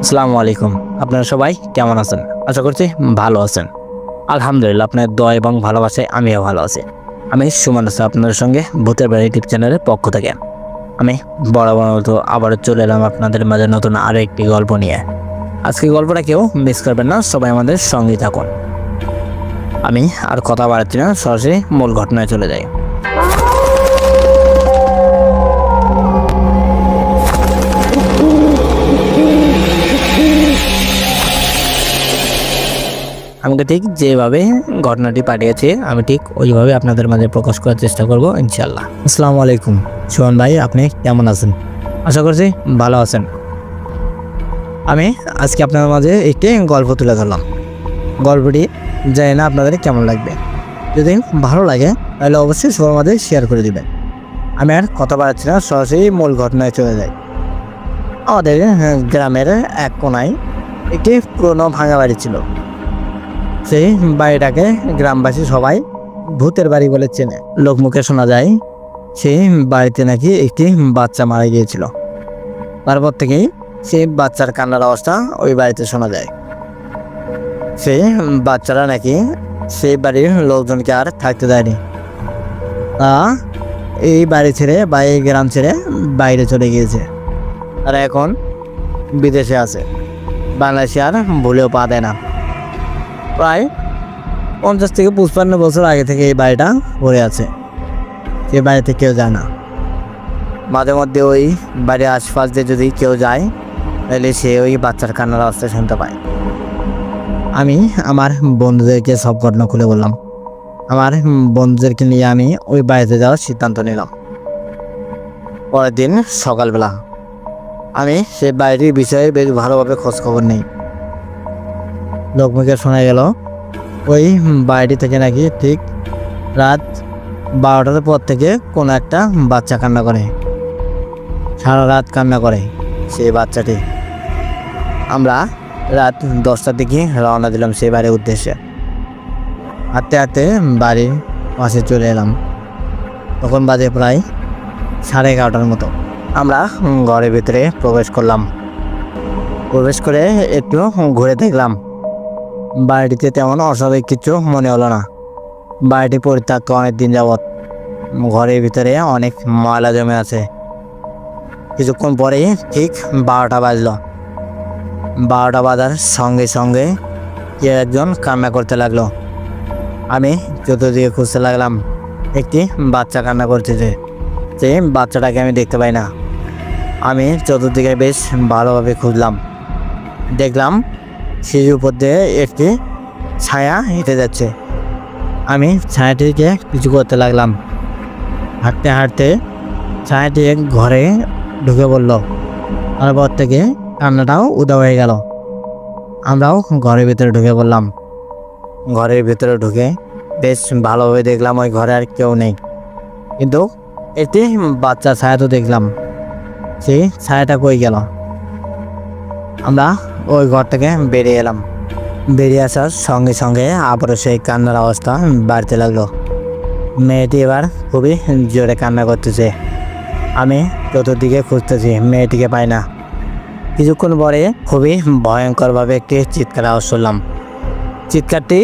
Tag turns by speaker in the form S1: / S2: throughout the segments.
S1: আসসালামু আলাইকুম। আপনারা সবাই কেমন আছেন? আশা করছি ভালো আছেন। আলহামদুলিল্লাহ, আপনার দোয়া এবং ভালোবাসায় আমিও ভালো আছি। আমি সুমন আছি আপনাদের সঙ্গে ভূতের বাড়ি ইউটিউব চ্যানেলের পক্ষ থেকে। আমি বরাবর মতো আবারও চলে এলাম আপনাদের মাঝে নতুন আরও একটি গল্প নিয়ে। আজকে গল্পটা কেউ মিস করবেন না, সবাই আমাদের সঙ্গেই থাকুন। আমি আর কথা বাড়াচ্ছি না, সরাসরি মূল ঘটনায় চলে যাই। আমাকে ঠিক যেভাবে ঘটনাটি পাঠিয়েছে আমি ঠিক ওইভাবে আপনাদের মাঝে প্রকাশ করার চেষ্টা করব ইনশাল্লাহ। আসসালামু আলাইকুম সুমন ভাই, আপনি কেমন আছেন? আশা করছি ভালো আছেন। আমি আজকে আপনাদের মাঝে একটি গল্প তুলে ধরলাম। গল্পটি জানি না আপনাদের কেমন লাগবে। যদি ভালো লাগে তাহলে অবশ্যই সবার মাঝে শেয়ার করে দিবেন। আমি আর কথা বাড়াচ্ছি না, সরাসরি মূল ঘটনায় চলে যাই। আমাদের গ্রামের এক কোনায় একটি পুরনো ভাঙা বাড়ি ছিল। সেই বাড়িটাকে গ্রামবাসী সবাই ভূতের বাড়ি বলে চেনে। লোকমুখে শোনা যায় সেই বাড়িতে নাকি একটি বাচ্চা মারা গিয়েছিল। তারপর থেকেই সেই বাচ্চার কান্নার অবস্থা ওই বাড়িতে শোনা যায়। সেই বাচ্চারা নাকি সেই বাড়ির লোকজনকে আর থাকতে দেয়নি। তা এই বাড়ি ছেড়ে বা এই গ্রাম ছেড়ে বাইরে চলে গিয়েছে। তারা এখন বিদেশে আছে। বাংলাদেশে আর ভুলেও পা দেয় না। প্রায় 50 থেকে 55 বছর আগে থেকে এই বাড়িটা পড়ে আছে। সে বাড়িতে কেউ যায় না। মাঝে মধ্যে ওই বাড়ির আশপাশ দিয়ে যদি কেউ যায় তাহলে সে ওই বাচ্চার কান্নার আওয়াজটা শুনতে পায়। আমি আমার বন্ধুদেরকে সব ঘটনা খুলে বললাম। আমার বন্ধুদেরকে নিয়ে আমি ওই বাড়িতে যাওয়ার সিদ্ধান্ত নিলাম। পরের দিন সকালবেলা আমি সেই বাড়িটির বিষয়ে বেশ ভালোভাবে খোঁজখবর নেই। লোকমুখে শোনা গেল ওই বাড়িটি থেকে নাকি ঠিক রাত 12টার পর থেকে কোনো একটা বাচ্চা কান্না করে। সারা রাত কান্না করে সেই বাচ্চাটি। আমরা রাত 10টার দিকে রওনা দিলাম সেই বাড়ির উদ্দেশ্যে। হাঁটতে হাঁটতে বাড়ির পাশে চলে এলাম। তখন বাজে প্রায় 11:30টার মতো। আমরা ঘরের ভিতরে প্রবেশ করলাম। প্রবেশ করে একটু ঘুরে দেখলাম। বাড়িটিতে তেমন অস্বাভাবিক কিছু মনে হলো না। বাড়িটি পরিত্যক্ত অনেক দিন যাবৎ। ঘরের ভিতরে অনেক ময়লা জমে আছে। কিছুক্ষণ পরেই ঠিক 12টা বাজলো। 12টা বাজার সঙ্গে সঙ্গে কেউ একজন কান্না করতে লাগলো। আমি চতুর্দিকে খুঁজতে লাগলাম। একটি বাচ্চা কান্না করতেছে। সেই বাচ্চাটাকে আমি দেখতে পাই না। আমি চতুর্দিকে বেশ ভালোভাবে খুঁজলাম। দেখলাম সিঁড়ির উপর দিয়ে একটি ছায়া হেঁটে যাচ্ছে। আমি ছায়াটিকে কিছু করতে লাগলাম। হাঁটতে হাঁটতে ছায়াটি এক ঘরে ঢুকে পড়ল। তারপর থেকে কান্নাটাও উদা হয়ে গেল। আমরাও ঘরের ভিতরে ঢুকে পড়লাম। ঘরের ভিতরে ঢুকে বেশ ভালোভাবে দেখলাম ওই ঘরে আর কেউ নেই, কিন্তু একটি বাচ্চা ছায়া তো দেখলাম। সেই ছায়াটা কই গেল? আমরা ওই ঘর থেকে বেরিয়ে এলাম। বেরিয়ে আসার সঙ্গে সঙ্গে আবারও সেই কান্নার অবস্থা বাড়তে লাগলো। মেয়েটি এবার খুবই জোরে কান্না করতেছে। আমি চতুর্দিকে খুঁজতেছি, মেয়েটিকে পাই না। কিছুক্ষণ পরে খুবই ভয়ঙ্করভাবে একটি চিৎকার আওয়াজ শুনলাম। চিৎকারটি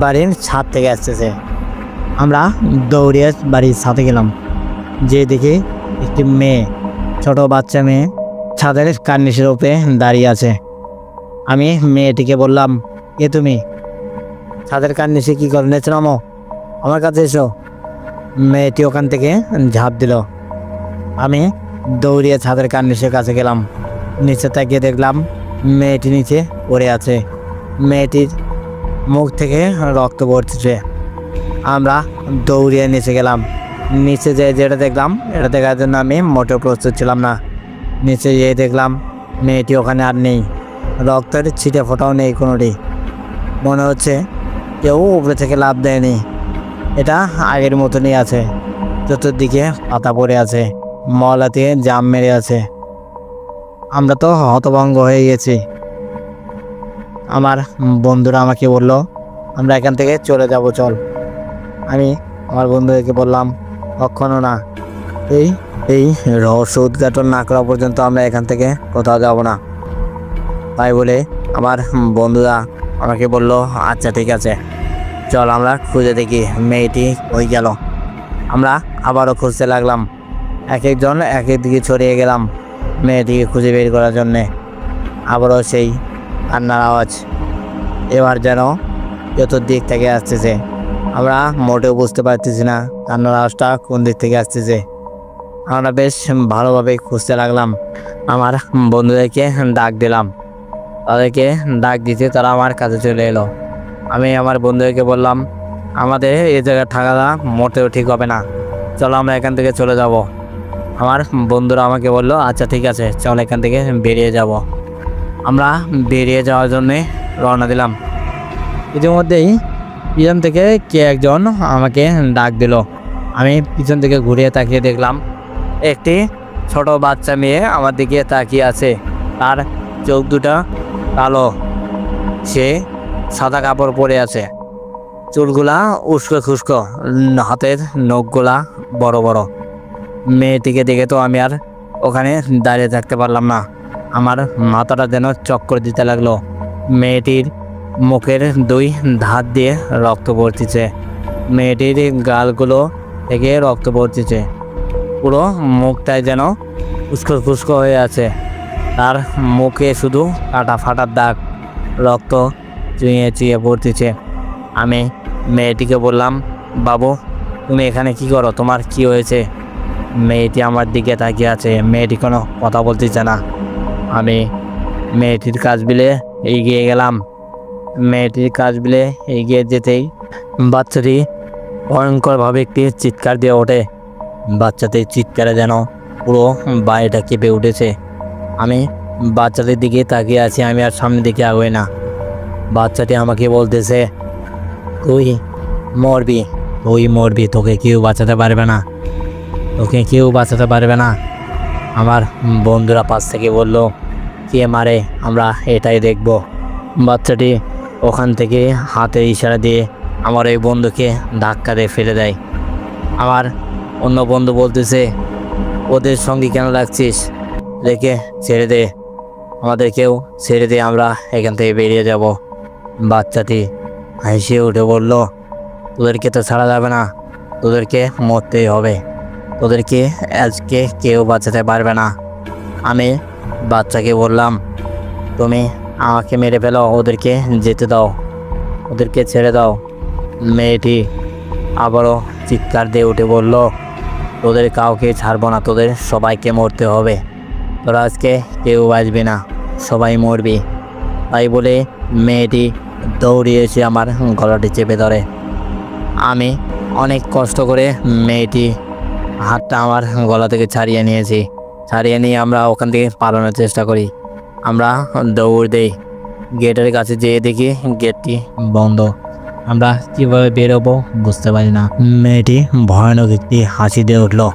S1: বাড়ির ছাদ থেকে আসতেছে। আমরা দৌড়িয়ে বাড়ির ছাদে গেলাম। যে দেখি একটি মেয়ে, ছোট বাচ্চা মেয়ে ছাদের কার্নিশের উপরে দাঁড়িয়ে আছে। আমি মেয়েটিকে বললাম, কে তুমি? ছাদের কার্নিশে কী করে? নেচে নামো, আমার কাছে এসো। মেয়েটি ওখান থেকে ঝাঁপ দিল। আমি দৌড়িয়ে ছাদের কার্নিশের কাছে গেলাম। নিচে তাকিয়ে দেখলাম মেয়েটি নিচে পড়ে আছে। মেয়েটির মুখ থেকে রক্ত পড়তেছে। আমরা দৌড়িয়ে নিচে গেলাম। নিচে যেটা দেখলাম এটা দেখার জন্য আমি মোটেও প্রস্তুত ছিলাম না। নিচে যেয়ে দেখলাম মেয়েটি ওখানে আর নেই। রক্তের ছিটে ফোটাও নেই কোনোটি। মনে হচ্ছে কেউ উপরে থেকে লাফ দেয়নি। এটা আগের মতনই আছে। চতুর্দিকে পাতা পড়ে আছে, ময়লা দিয়ে জাম মেরে আছে। আমরা তো হতভঙ্গ হয়ে গেছি। আমার বন্ধুরা আমাকে বলল, আমরা এখান থেকে চলে যাব, চল। আমি আমার বন্ধুদেরকে বললাম, কখনো না। এই রহস্য উদ্ঘাটন না করা পর্যন্ত আমরা এখান থেকে কোথাও যাব না। তাই বলে আমার বন্ধুরা আমাকে বলল, আচ্ছা ঠিক আছে, চল আমরা খুঁজে দেখি মেয়েটি কই গেল। আমরা আবারও খুঁজতে লাগলাম, এক একজন এক এক দিকে ছড়িয়ে গেলাম মেয়েটিকে খুঁজে বের করার জন্যে। আবারও সেই কান্নার আওয়াজ, এবার যেন চতুর্দিক থেকে আসতেছে। আমরা মোটেও বুঝতে পারতেছি না কান্নার আওয়াজটা কোন দিক থেকে আসতেছে। আমরা বেশ ভালোভাবে খুঁজতে লাগলাম। আমার বন্ধুদেরকে ডাক দিলাম, তাদেরকে ডাক দিতে তারা আমার কাছে চলে এলো। আমি আমার বন্ধুদেরকে বললাম, আমাদের এই জায়গায় থাকাটা মোটেও ঠিক হবে না, চলো আমরা এখান থেকে চলে যাব। আমার বন্ধুরা আমাকে বললো, আচ্ছা ঠিক আছে, চল এখান থেকে বেরিয়ে যাব। আমরা বেরিয়ে যাওয়ার জন্যে রওনা দিলাম। ইতিমধ্যেই পিছন থেকে কে একজন আমাকে ডাক দিল। আমি পিছন থেকে ঘুরিয়ে তাকিয়ে দেখলাম একটি ছোট বাচ্চা মেয়ে আমার দিকে তাকিয়ে আছে। তার চোখ দুটা কালো, সে সাদা কাপড় পরে আছে, চুলগুলা উস্কো খুস্কো, হাতের নখগুলা বড় বড়। মেয়েটিকে দেখে তো আমি আর ওখানে দাঁড়িয়ে থাকতে পারলাম না, আমার মাথাটা যেন চক্কর দিতে লাগলো। মেয়েটির মুখের দুই ধার দিয়ে রক্ত পড়তেছে, মেয়েটির গালগুলো থেকে রক্ত পড়তেছে, পুরো মুখটাই যেন উস্কো খুস্কো হয়ে আছে। তার মুখে শুধু কাটা ফাটার দাগ, রক্ত চুইয়ে চুইয়ে পড়তেছে। আমি মেয়েটিকে বললাম, বাবু তুমি এখানে কি করো, তোমার কি হয়েছে? মেয়েটি আমার দিকে তাকিয়ে আছে, মেয়েটি কোনো কথা বলতেছে না। আমি মেয়েটির কাছ বিলে এগিয়ে গেলাম। মেয়েটির কাছ বিলে এগিয়ে যেতেই বাচ্চাটি ভয়ঙ্করভাবে একটি চিৎকার দিয়ে ওঠে। বাচ্চাটির চিৎকারে যেন পুরো বাড়িটা কেঁপে উঠেছে। আমি বাচ্চাটির দিকে তাকিয়ে আছি, আমি আর সামনের দিকে আগাই না। বাচ্চাটি আমাকে বলতেছে, তুই মরবি, তুই মরবি, তোকে কেউ বাঁচাতে পারবে না, তোকে কেউ বাঁচাতে পারবে না। আমার বন্ধুরা পাশ থেকে বলল, কে মারে আমরা এটাই দেখব। বাচ্চাটি ওখান থেকে হাতের ইশারা দিয়ে আমার এই বন্ধুকে ধাক্কা দিয়ে ফেলে দেয়। আমার অন্য বন্ধু বলতেছে, ওদের সঙ্গে কেন লাগছিস, রেখে ছেড়ে দে, আমাদেরকেও ছেড়ে দে, আমরা এখান থেকে বেরিয়ে যাব। বাচ্চাটি হেসে উঠে বলল, তোদেরকে তো ছাড়া যাবে না, তোদেরকে মরতেই হবে, তোদেরকে আজকে কেউ বাঁচাতে পারবে না। আমি বাচ্চাকে বললাম, তুমি আমাকে মেরে ফেলো, ওদেরকে যেতে দাও, ওদেরকে ছেড়ে দাও। মেয়েটি আবারও চিৎকার দিয়ে উঠে বলল, তোদের কাউকে ছাড়বো না, তোদের সবাইকে মরতে হবে, তোরা আজকে কেউ বাঁচবি না, সবাই মরবি। তাই বলে মেয়েটি দৌড়িয়ে এসে আমার গলাটি চেপে ধরে। আমি অনেক কষ্ট করে মেয়েটি হাতটা আমার গলা থেকে ছাড়িয়ে নিয়েছি। ছাড়িয়ে নিয়ে আমরা ওখান থেকে পালানোর চেষ্টা করি। আমরা দৌড় দেই, গেটের কাছে যেয়ে দেখি গেটটি বন্ধ। আমরা কীভাবে বেরোবো বুঝতে পারি না। মেয়েটি ভয়ানক একটি হাসি দিয়ে উঠলো,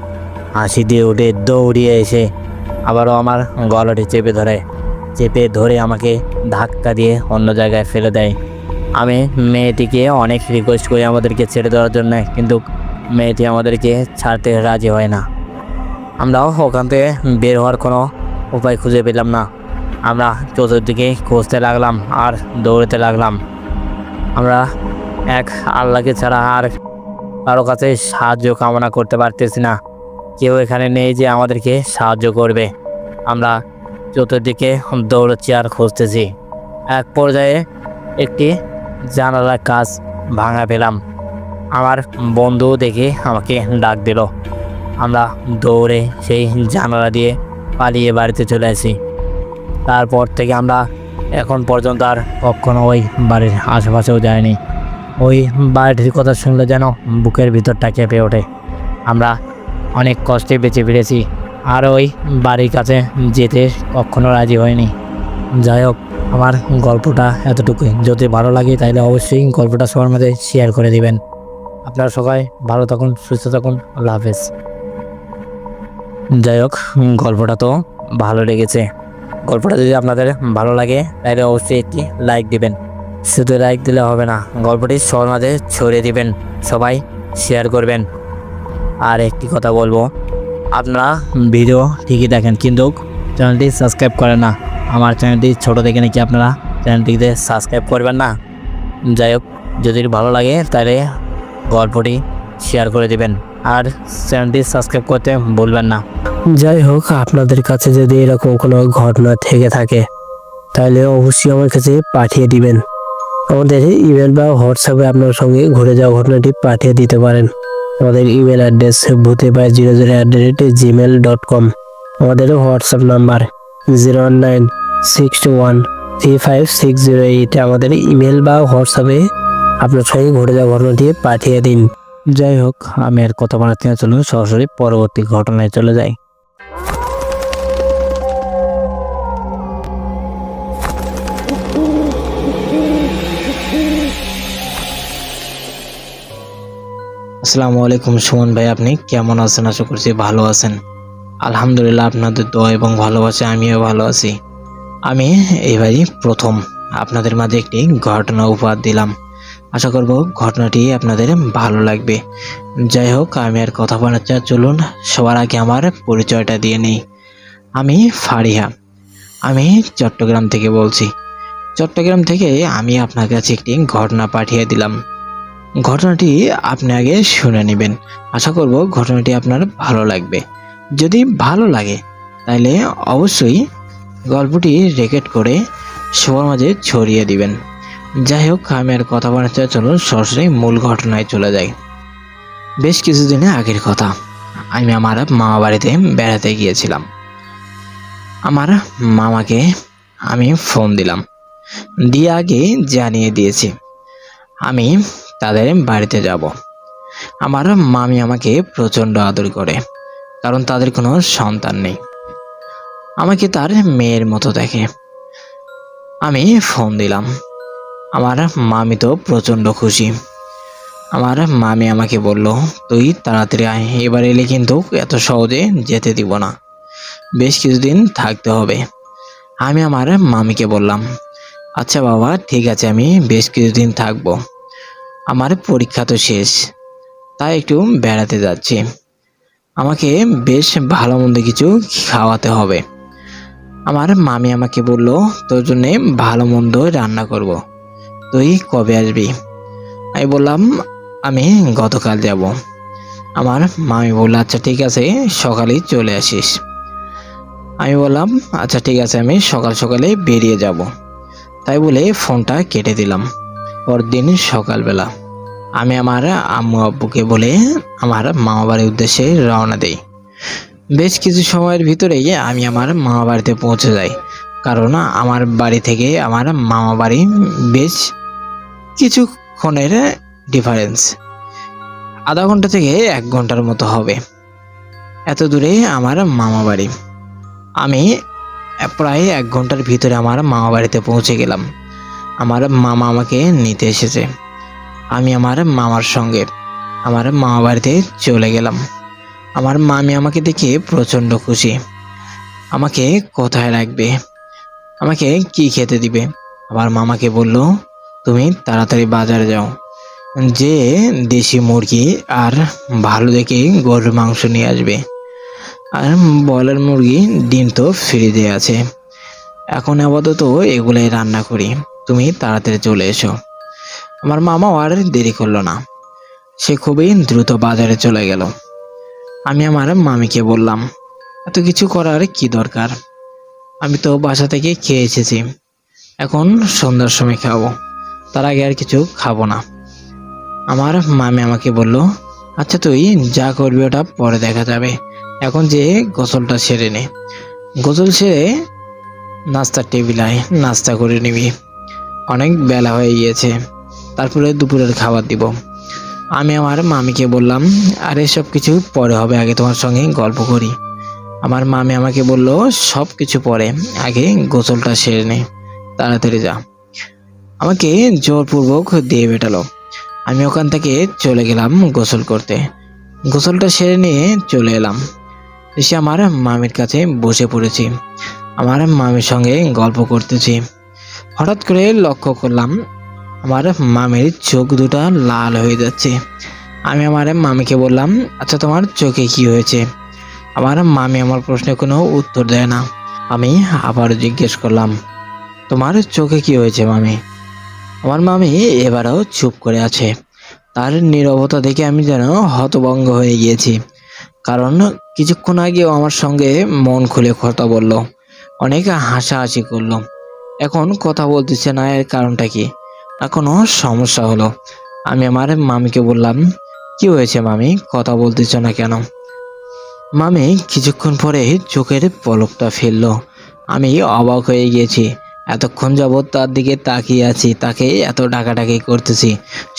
S1: হাসি দিয়ে উঠে দৌড়িয়ে এসে আবারও আমার গলাটি চেপে ধরে আমাকে ধাক্কা দিয়ে অন্য জায়গায় ফেলে দেয়। আমি মেয়েটিকে অনেক রিকোয়েস্ট করি আমাদেরকে ছেড়ে দেওয়ার জন্য, কিন্তু মেয়েটি আমাদেরকে ছাড়তে রাজি হয় না। আমরাও ওখান থেকে বের হওয়ার কোনো উপায় খুঁজে পেলাম না। আমরা চতুর্দিকে খুঁজতে লাগলাম আর দৌড়তে লাগলাম। আমরা এক আল্লাহকে ছাড়া আর কারো কাছে সাহায্য কামনা করতে পারতেছি না। কেউ এখানে নেই যে আমাদেরকে সাহায্য করবে। আমরা চতুর্দিকে দৌড়চ্ছি আর খুঁজতেছি। এক পর্যায়ে একটি জানালার কাজ ভাঙা পেলাম। আমার বন্ধু দেখে আমাকে ডাক দিল। আমরা দৌড়ে সেই জানালা দিয়ে পালিয়ে বাড়িতে চলে আসি। তারপর থেকে আমরা এখন পর্যন্ত আর কখনো ওই বাড়ির আশেপাশেও যাইনি। ওই বাড়িটির কথা শুনলে যেন বুকের ভিতরটা কেঁপে ওঠে। আমরা অনেক কষ্টে বেঁচে ফিরেছি, আর ওই বাড়ির কাছে যেতে কখনো রাজি হয়নি। যাই হোক, আমার গল্পটা এতটুকুই। যদি ভালো লাগে তাহলে অবশ্যই গল্পটা সবার মধ্যে শেয়ার করে দিবেন। আপনারা সবাই ভালো থাকুন, সুস্থ থাকুন, আল্লাহ হাফেজ। যাই হোক, গল্পটা তো ভালো লেগেছে। গল্পটা যদি আপনাদের ভালো লাগে তাহলে অবশ্যই একটি লাইক দিবেন। শুধু লাইক দিলে হবে না, গল্পটি সবার মাঝে ছড়িয়ে দিবেন, সবাই শেয়ার করবেন। আর একটি কথা বলবো, আপনারা ভিডিও ঠিকই দেখেন কিন্তু চ্যানেলটি সাবস্ক্রাইব করেন না। আমার চ্যানেলটি ছোটো দেখে নাকি আপনারা চ্যানেলটিতে সাবস্ক্রাইব করবেন না। যাই হোক, যদি ভালো লাগে তাহলে গল্পটি শেয়ার করে দিবেন আর চ্যানেলটি সাবস্ক্রাইব করতে ভুলবেন না।
S2: যাই হোক, আপনাদের কাছে যদি এরকম কোনো ঘটনা থেকে থাকে তাহলে অবশ্যই আমার কাছে পাঠিয়ে দিবেন। আমাদের ইমেল বা হোয়াটসঅ্যাপে আপনার সঙ্গে ঘুরে যাওয়া ঘটনাটি পাঠিয়ে দিতে পারেন। আমাদের ইমেল অ্যাড্রেস bhutepay00@gmail.com। আমাদের হোয়াটসঅ্যাপ নাম্বার 01961356008। আমাদের ইমেল বা হোয়াটসঅ্যাপে আপনার সঙ্গে ঘুরে যাওয়া ঘটনাটি পাঠিয়ে দিন।
S1: যাই হোক, আমি আর কথা বাড়াতে না, চলুন সরাসরি পরবর্তী ঘটনায় চলে যাই। আসসালামু আলাইকুম সুমন ভাই, আপনি কেমন আছেন? আশা করছি ভালো আছেন। আলহামদুলিল্লাহ, আপনাদের দোয়া এবং ভালোবাসা আমিও ভালো আছি। আমি এইবারই প্রথম আপনাদের মাঝে একটি ঘটনা উপহার দিলাম। আশা করব ঘটনাটি আপনাদের ভালো লাগবে। যাই হোক, আমি আর কথা বাড়াচ্ছি না, চলুন সবার আগে আমার পরিচয়টা দিয়ে নিই। আমি ফারিহা, আমি চট্টগ্রাম থেকে বলছি। চট্টগ্রাম থেকে আমি আপনার কাছে একটি ঘটনা পাঠিয়ে দিলাম। ঘটনাটি আপনি আগে শুনে নেবেন। আশা করব ঘটনাটি আপনার ভালো লাগবে। যদি ভালো লাগে তাহলে অবশ্যই গল্পটি রেকর্ড করে সবার মাঝে ছড়িয়ে দিবেন। যাই হোক, আমি আর কথা বাড়াতে চলুন সরাসরি মূল ঘটনায় চলে যাই। বেশ কিছুদিনের আগের কথা, আমি আমার মামা বাড়িতে বেড়াতে গিয়েছিলাম। আমার মামাকে আমি ফোন দিলাম, দিয়ে আগে জানিয়ে দিয়েছি আমি তাদের বাড়িতে যাব। আমার মামি আমাকে প্রচণ্ড আদর করে, কারণ তাদের কোনো সন্তান নেই। আমাকে তার মেয়ের মতো দেখে। আমি ফোন দিলাম, আমার মামি তো প্রচণ্ড খুশি। আমার মামি আমাকে বলল, তুই তাড়াতাড়ি আয়, এবার এলে কিন্তু এত সহজে যেতে দিব না, বেশ কিছুদিন থাকতে হবে। আমি আমার মামিকে বললাম, আচ্ছা বাবা, ঠিক আছে, আমি বেশ কিছুদিন থাকবো। আমার পরীক্ষা তো শেষ, তাই একটু বেড়াতে যাচ্ছি। আমাকে বেশ ভালো মন্দ কিছু খাওয়াতে হবে। আমার মামি আমাকে বলল, তোর জন্যে ভালো মন্দ রান্না করব, তুই কবে আসবি? আমি বললাম, আমি গতকাল যাব। আমার মামি বলল, আচ্ছা ঠিক আছে, সকালেই চলে আসিস। আমি বললাম, আচ্ছা ঠিক আছে, আমি সকাল সকালে বেরিয়ে যাব। তাই বলে ফোনটা কেটে দিলাম। পরদিন সকালবেলা আমি আমার আম্মু আব্বুকে বলে আমার মামা বাড়ির উদ্দেশ্যে রওনা দেই। বেশ কিছু সময়ের ভিতরেই আমি আমার মামা বাড়িতে পৌঁছে যাই, কারণ আমার বাড়ি থেকে আমার মামা বাড়ি বেশ কিছুক্ষণের ডিফারেন্স, আধা ঘন্টা থেকে 1 ঘন্টার মতো হবে। এত দূরে আমার মামা বাড়ি। আমি প্রায় 1 ঘন্টার ভিতরে আমার মামা বাড়িতে পৌঁছে গেলাম। আমার মামা আমাকে নিতে এসেছে। আমি আমার মামার সঙ্গে আমার মামা বাড়িতে চলে গেলাম। আমার মামি আমাকে দেখে প্রচণ্ড খুশি। আমাকে কোথায় রাখবে, আমাকে কি খেতে দিবে? আমার মামাকে বলল, তুমি তাড়াতাড়ি বাজারে যাও, যে দেশি মুরগি আর ভালো দেখে গরুর মাংস নিয়ে আসবে। আর ব্রয়লার মুরগি ডিম তো ফ্রিজে আছে, এখন আপাতত এগুলাই রান্না করি, তুমি তাড়াতাড়ি চলে এসো। আমার মামাও আর দেরি করলো না, সে খুবই দ্রুত বাজারে চলে গেল। আমি আমার মামিকে বললাম, এত কিছু করার কি দরকার, আমি তো বাসা থেকে খেয়ে এসেছি, এখন সন্ধ্যার সময় খাবো, তার আগে আর কিছু খাবো না। আমার মামি আমাকে বলল, আচ্ছা তুই যা করবি ওটা পরে দেখা যাবে, এখন যে গোসলটা সেরে নে, গোসল সেরে নাস্তার টেবিল আয়, নাস্তা করে নিবি, অনেক বেলা হয়ে গিয়েছে, তারপরে দুপুরের খাবার দিব। আমি আমার মামিকে বললাম, আর এসব কিছু পরে হবে, আগে তোমার সঙ্গে গল্প করি। আমার মামি আমাকে বলল, সব কিছু পরে, আগে গোসলটা সেরে নে, তাড়াতাড়ি যা। আমাকে জোরপূর্বক দিয়ে বেটালো। আমি ওখান থেকে চলে গেলাম গোসল করতে। গোসলটা সেরে নিয়ে চলে এলাম, এসে আমার মামির কাছে বসে পড়েছি। আমার মামির সঙ্গে গল্প করতেছি। হঠাৎ করে লক্ষ্য করলাম আমার মামির চোখ দুটা লাল হয়ে যাচ্ছে। আমি আমার মামিকে বললাম, আচ্ছা তোমার চোখে কি হয়েছে? আমার মামি আমার প্রশ্নে কোনো উত্তর দেয় না। আমি আবার জিজ্ঞেস করলাম, তোমার চোখে কি হয়েছে মামি? আমার মামি এবারও চুপ করে আছে। তার নীরবতা দেখে আমি যেন হতভম্ব হয়ে গিয়েছি। কারণ কিছুক্ষণ আগেও আমার সঙ্গে মন খুলে কথা বলল, অনেক হাসাহাসি করলো, এখন কথা বলতেছে না, এর কারণটা কি? না কোনো সমস্যা হলো? আমি আমার মামিকে বললাম, কি হয়েছে মামি, কথা বলতেছ না কেন? মামি কিছুক্ষণ পরে চোখের পলকটা ফেললো। আমি অবাক হয়ে গিয়েছি। এতক্ষণ যাবৎ তার দিকে তাকিয়ে আছি, তাকে এত ডাকাডাকি করতেছি,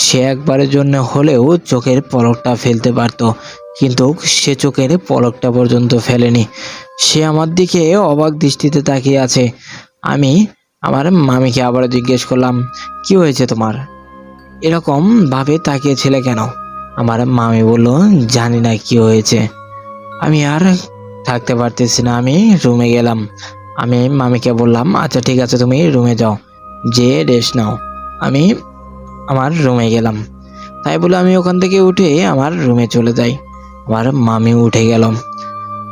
S1: সে একবারের জন্য হলেও চোখের পলকটা ফেলতে পারতো, কিন্তু সে চোখের পলকটা পর্যন্ত ফেলেনি। সে আমার দিকে অবাক দৃষ্টিতে তাকিয়ে আছে। আমি আমার মামিকে আবার জিজ্ঞেস করলাম, কি হয়েছে তোমার, এরকম ভাবে তাকিয়েছিলে কেন? আমার মামি বলল, জানি না কি হয়েছে, আমি আর থাকতে পারতেছি না, আমি রুমে গেলাম। আমি মামিকে বললাম, আচ্ছা ঠিক আছে, তুমি রুমে যাও, যে রেস্ট নাও। আমি আমার রুমে গেলাম। তাই বলে আমি ওখান থেকে উঠে আমার রুমে চলে যাই। আমার মামি উঠে গেল।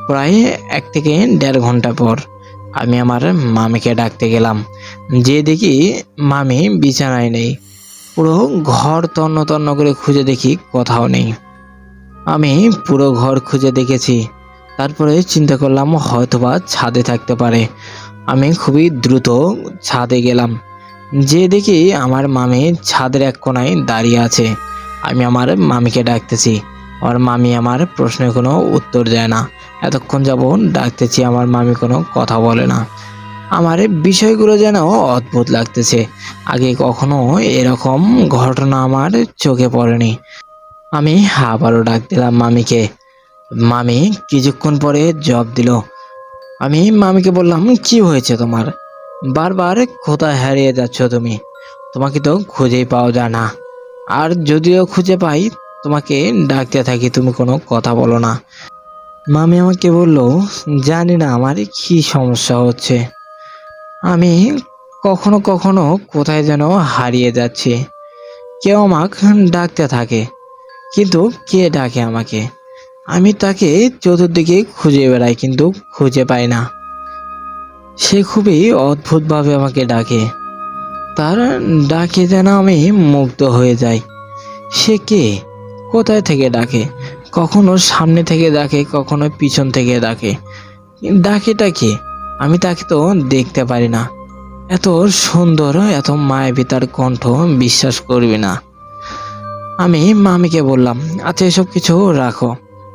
S1: প্রায় 1 থেকে 1.5 ঘন্টা পর আমি আমার মামিকে ডাকতে গেলাম, যে দেখি মামি বিছানায় নেই। পুরো ঘর তন্ন তন্ন করে খুঁজে দেখি কোথাও নেই। আমি পুরো ঘর খুঁজে দেখেছি, তারপরে চিন্তা করলাম হয়তোবা ছাদে থাকতে পারে। আমি খুবই দ্রুত ছাদে গেলাম, যে দেখি আমার মামি ছাদের এক কোণায় দাঁড়িয়ে আছে। আমি আমার মামিকে ডাকতেছি, আমার মামি আমার প্রশ্নের কোনো উত্তর দেয় না। এতক্ষণ যাবৎ ডাকতেছি, আমার মামি কোনো কথা বলে না। আমার এই বিষয়গুলো যেন অদ্ভুত লাগতেছে। আগে কখনো এরকম ঘটনা আমার চোখে পড়েনি। আমি আবারও ডাক দিলাম মামিকে। মামি কিছুক্ষণ পরে জবাব দিল। আমি মামিকে বললাম, কি হয়েছে তোমার, বারবার কোথায় হারিয়ে যাচ্ছ তুমি? তোমাকে তো খুঁজেই পাওয়া যায় না, আর যদিও খুঁজে পাই তোমাকে ডাকতে থাকি, তুমি কোনো কথা বলো না। মামি আমাকে বলল, জানি না আমার কি সমস্যা হচ্ছে, আমি কখনো কখনো কোথায় যেন হারিয়ে যাচ্ছি। কেউ আমাকে ডাকতে থাকে, কিন্তু কে ডাকে আমাকে? আমি তাকে চতুর্দিকে খুঁজে বেড়াই, কিন্তু খুঁজে পাই না। সে খুবই অদ্ভুতভাবে আমাকে ডাকে, তার ডাকে যেন আমি মুগ্ধ হয়ে যাই। সে কে, কোথায় থেকে ডাকে? কখনো সামনে থেকে ডাকে, কখনো পিছন থেকে ডাকে। ডাকেটা কে? আমি তাকে তো দেখতে পারি না। এত সুন্দর, এত মায়াবী তার কণ্ঠ, বিশ্বাস করবি না। আমি মামিকে বললাম, আচ্ছা এসব কিছু রাখো,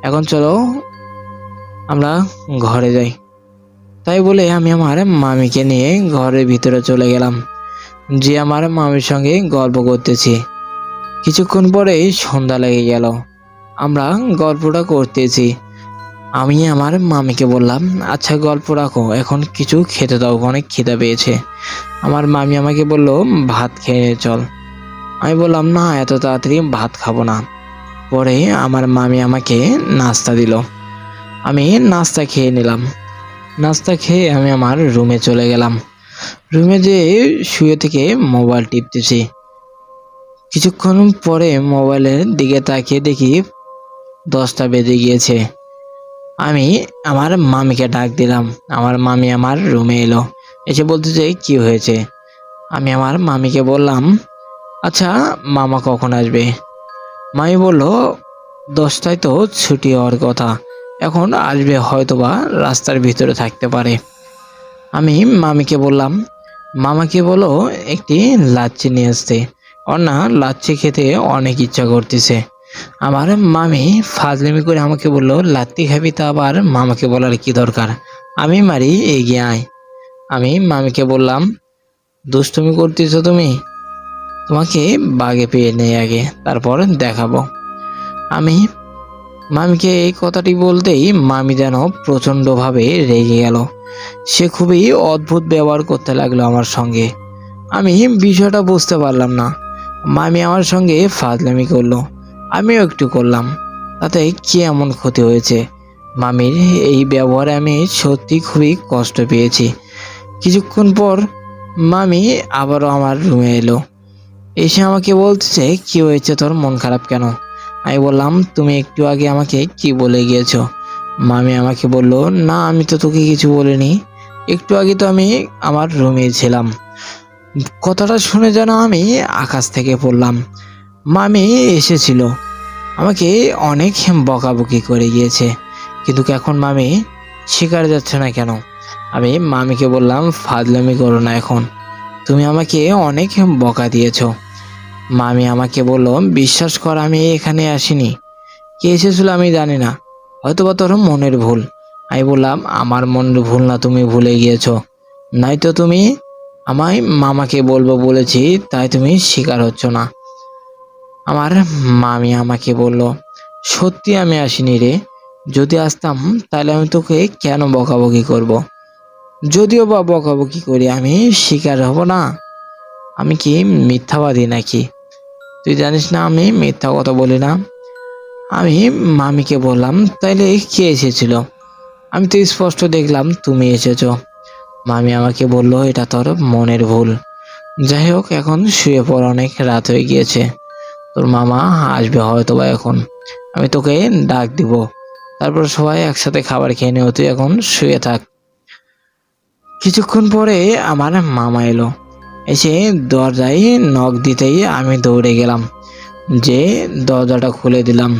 S1: এখন চলো আমরা ঘরে যাই। তাই বলে আমি আমার মামিকে নিয়ে ঘরের ভিতরে চলে গেলাম, যে আমার মামির সঙ্গে গল্প করতেছি। কিছুক্ষণ পরেই সন্ধ্যা লেগে গেল। আমরা গল্পটা করতেছি। আমি আমার মামিকে বললাম, আচ্ছা গল্প রাখো, এখন কিছু খেতে দাও, অনেক খিদে পেয়েছে। আমার মামি আমাকে বলল, ভাত খেয়ে নে চল। আমি বললাম, না এত তাড়াতাড়ি ভাত খাবো না। পরে আমার মামি আমাকে নাস্তা দিল, আমি নাস্তা খেয়ে নিলাম। নাস্তা খেয়ে আমি আমার রুমে চলে গেলাম। রুমে যেয়ে শুয়ে থেকে মোবাইল টিপতেছি। কিছুক্ষণ পরে মোবাইলের দিকে তাকিয়ে দেখি 10টা বেজে গিয়েছে। আমি আমার মামিকে ডাক দিলাম। আমার মামি আমার রুমে এলো, এসে বলতেছে, কি হয়েছে? আমি আমার মামিকে বললাম, আচ্ছা মামা কখন আসবে? মামি বলল, 10টায় তো ছুটি হওয়ার কথা, এখন আসবে হয়তোবা, রাস্তার ভিতরে থাকতে পারে। আমি মামিকে বললাম, মামাকে বলো একটি লাচ্ছি নিয়ে আসতে, ওর না লাচ্ছি খেতে অনেক ইচ্ছা করতেছে। আমার মামি ফাজলামি করে আমাকে বলল, লাত্তি খাবি, তা আবার মামাকে বলার কি দরকার? আমি মারি, এগিয়ে আয়। আমি মামিকে বললাম, দুষ্টুমি করতেছো তুমি, তোমাকে বাগে পেয়ে নেই আগে, তারপর দেখাবো। আমি মামিকে এই কথাটি বলতেই মামি যেন প্রচণ্ডভাবে রেগে গেল। সে খুবই অদ্ভুত ব্যবহার করতে লাগলো আমার সঙ্গে। আমি বিষয়টা বুঝতে পারলাম না। মামি আমার সঙ্গে ফাজলামি করলো, আমিও একটু করলাম, তাতে কি এমন ক্ষতি হয়েছে? মামির এই ব্যবহারে আমি সত্যি খুবই কষ্ট পেয়েছি। কিছুক্ষণ পর মামি আবারও আমার রুমে এলো, এসে আমাকে বলতেছে, কি হয়েছে তোর, মন খারাপ কেন? আমি বললাম, তুমি একটু আগে আমাকে কি বলে গিয়েছো? মামি আমাকে বলল, না আমি তো তোকে কিছু বলিনি,
S3: একটু আগে তো আমি আমার রুমে ছিলাম। কথাটা শুনে যেন আমি আকাশ থেকে পড়লাম। মামি এসেছিল, আমাকে অনেক বকাবকি করে গিয়েছে, কিন্তু এখন মামি শিকার যাচ্ছে না কেন? আমি মামিকে বললাম, ফাজলামি করো না এখন, তুমি আমাকে অনেক বকা দিয়েছো। মামি আমাকে বলল, বিশ্বাস কর আমি এখানে আসিনি, কে এসেছিল আমি জানি না, হয়তোবা তোর মনের ভুল। আমি বললাম, আমার মনের ভুল না, তুমি ভুলে গিয়েছো, নয়তো তুমি আমায় মামাকে বলবো বলেছি, তাই তুমি স্বীকার হচ্ছ না। আমার মামি আমাকে বলল, সত্যি আমি আসিনি রে, যদি আসতাম তাহলে আমি তোকে কেন বকাবকি করব? যদিও বা বকাবকি করি, আমি স্বীকার হব না? আমি কি মিথ্যাবাদী নাকি? তুই জানিস না আমি মিথ্যা কথা বলি না। আমি মামিকে বললাম, তাইলে কে এসেছিল? আমি তো স্পষ্ট দেখলাম তুমি এসেছো। মামি আমাকে বলল, এটা তোর মনের ভুল। যাই হোক, এখন শুয়ে পড়, অনেক রাত হয়ে গিয়েছে, তোর মামা আসবে হয়তো বা এখন, আমি তোকে ডাক দিব, তারপর সবাই একসাথে খাবার খেয়ে নেও, তুই এখন শুয়ে থাক। কিছুক্ষণ পরে আমার মামা এলো, এসে দরজায় নখ দিতেই আমি দৌড়ে গেলাম, যে দরজাটা খুলে দিলাম।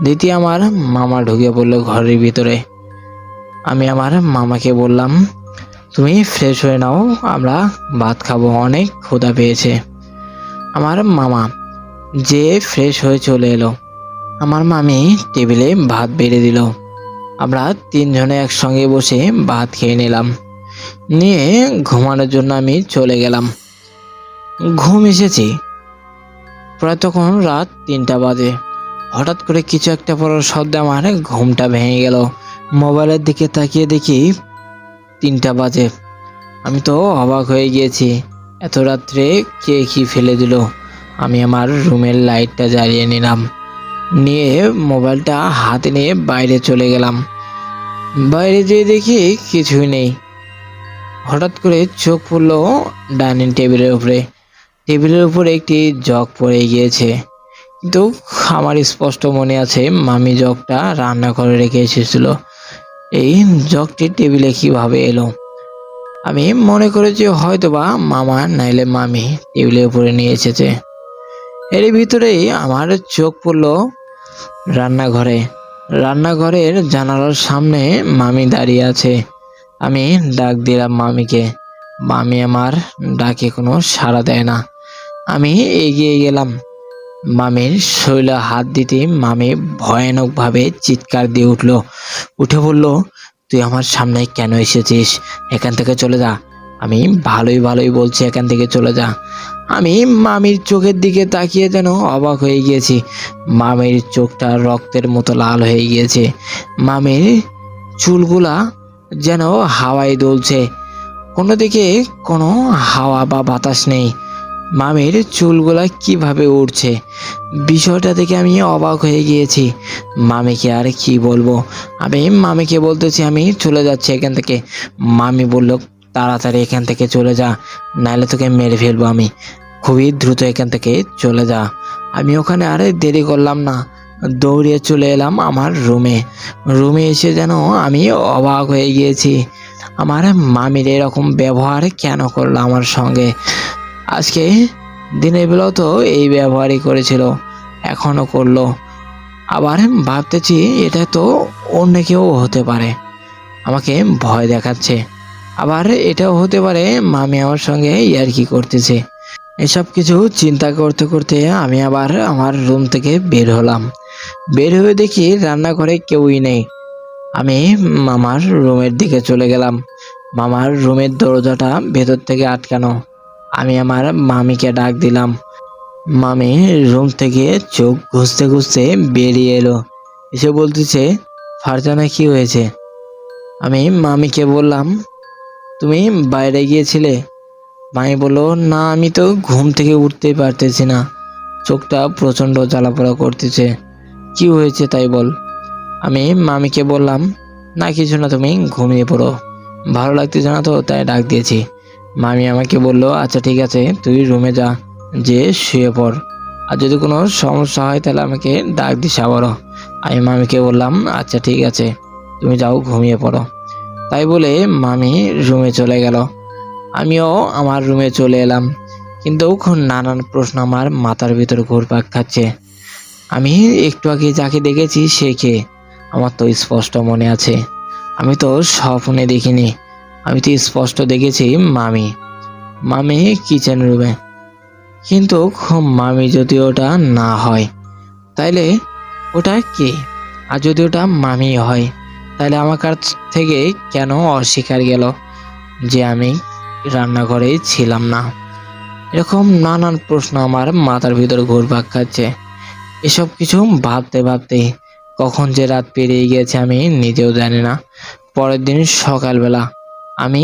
S3: দ্বিতীয় আমার মামা ঢুকে পড়লো ঘরের ভিতরে। আমি আমার মামাকে বললাম, তুমি ফ্রেশ হয়ে নাও, আমরা ভাত খাবো, অনেক ক্ষুধা পেয়েছে। আমার মামা যে ফ্রেশ হয়ে চলে এলো। আমার মামি টেবিলে ভাত বেড়ে দিল, আমরা তিনজনে একসঙ্গে বসে ভাত খেয়ে নিলাম, নিয়ে ঘুমানোর জন্য আমি চলে গেলাম। ঘুম এসেছি, প্রায় তখন রাত 3টা বাজে। হঠাৎ করে কিছু একটা পড়ার শব্দে আমার ঘুমটা ভেঙে গেল। মোবাইলের দিকে তাকিয়ে দেখি 3টা বাজে। আমি তো অবাক হয়ে গিয়েছি, এত রাত্রে কে কি ফেলে দিল। আমি আমার রুমের লাইটটা জ্বালিয়ে নিলাম, নিয়ে মোবাইলটা হাতে নিয়ে বাইরে চলে গেলাম। বাইরে যেয়ে দেখি কিছুই নেই। হঠাৎ করে চোখ পড়লো ডাইনিং টেবিলের উপরে। টেবিলের উপরে একটি জগ পড়ে গিয়েছে, কিন্তু আমার স্পষ্ট মনে আছে মামি জগটা রান্না করে রেখে এসেছিল। এই জগটি টেবিলে কিভাবে এলো? আমি মনে করেছি হয়তোবা মামা নাইলে মামি টেবিলের উপরে নিয়ে এসেছে। এর ভিতরেই আমার চোখ পড়লো রান্নাঘরে। রান্নাঘরের জানালার সামনে মামি দাঁড়িয়ে আছে। আমি ডাক দিলাম মামিকে, মামি আমার ডাকে কোনো সাড়া দেয় না। আমি এগিয়ে গেলাম, মামির শরীরে হাত দিতে মামি ভয়ানকভাবে চিৎকার দিয়ে উঠে বলল, তুই আমার সামনে কেন এসেছিস? এখান থেকে চলে যা। আমি ভালোই ভালোই বলছি, এখান থেকে চলে যা। আমি মামির চোখের দিকে তাকিয়ে যেন অবাক হয়ে গিয়েছি। মামির চোখটা রক্তের মতো লাল হয়ে গিয়েছে, মামির চুলগুলা যেন হাওয়ায় দুলছে, কোনো দিকে কোনো হাওয়া বা বাতাস নেই, মামির চুলগুলা কিভাবে উড়ছে। বিষয়টা দেখে আমি অবাক হয়ে গিয়েছি। মামিকে আর কি বলবো? আমি মামিকে বলতেছি, আমি চলে যাচ্ছি এখান থেকে। মামি বলল, তাড়াতাড়ি এখান থেকে চলে যা, নাহলে তোকে মেরে ফেলবো আমি, খুবই দ্রুত এখান থেকে চলে যা। আমি ওখানে আর দেরি করলাম না, দৌড়িয়ে চলে এলাম আমার রুমে এসে যেন আমি অবাক হয়ে গিয়েছি। আমার মামির এরকম ব্যবহার কেন করলো আমার সঙ্গে? আজকে দিনের বেলাও তো এই ব্যবহারই করেছিল, এখনো করলো। আবার ভাবতেছি এটা তো অন্য কেউ হতে পারে, আমাকে ভয় দেখাচ্ছে। আবার এটাও হতে পারে মামি আমার সঙ্গে ইয়ার্কি করতেছে। এসব কিছু চিন্তা করতে করতে আমি আবার আমার রুম থেকে বের হলাম। বের হয়ে দেখি রান্নাঘরে কেউই নেই। আমি মামার রুমের দিকে চলে গেলাম। মামার রুমের দরজাটা ভেতর থেকে আটকানো। আমি আমার মামিকে ডাক দিলাম। মামি রুম থেকে চোখ ঘুষতে ঘুষতে বেরিয়ে এলো, এসে বলতেছে, ফারজানা কি হয়েছে? আমি মামিকে বললাম, তুমি বাইরে গিয়েছিলে? মামি বলল, না আমি তো ঘুম থেকে উঠতেই পারতেছি না, চোখটা প্রচণ্ড জ্বালাপোড়া করতেছে, কি হয়েছে তাই বল। আমি মামিকে বললাম, না কিছু না, তুমি ঘুমিয়ে পড়ো, ভালো লাগতেছে না তো তাই ডাক দিয়েছি। মামি আমাকে বলল, আচ্ছা ঠিক আছে, তুই রুমে যা, যে শুয়ে পড়, আর যদি কোনো সমস্যা হয় তাহলে আমাকে ডাক দিস আবারও। আমি মামিকে বললাম, আচ্ছা ঠিক আছে, তুমি যাও ঘুমিয়ে পড়ো। তাই বলে মামি রুমে চলে গেল। আমিও আমার রুমে চলে এলাম, কিন্তু নানান প্রশ্ন আমার মাথার ভিতর ঘুরপাক খাচ্ছে। আমি একটু আগে যাকে দেখেছি সে কে, আমার তো স্পষ্ট মনে আছে। আমি তো স্বপ্নে দেখিনি, আমি তো স্পষ্ট দেখেছি মামি। মামি কিচেন রুমে, কিন্তু মামি যদি ওটা না হয় তাইলে ওটা কে? আর যদি ওটা মামি হয় তাহলে আমার কাছ থেকে কেন অস্বীকার গেল যে আমি রান্নাঘরে ছিলাম না? এরকম নানান প্রশ্ন আমার মাথার ভিতর ঘুরপাক খাচ্ছে। এসব কিছু ভাবতে ভাবতে কখন যে রাত পেরিয়ে গিয়েছে আমি নিজেও জানি না। পরের দিন সকালবেলা আমি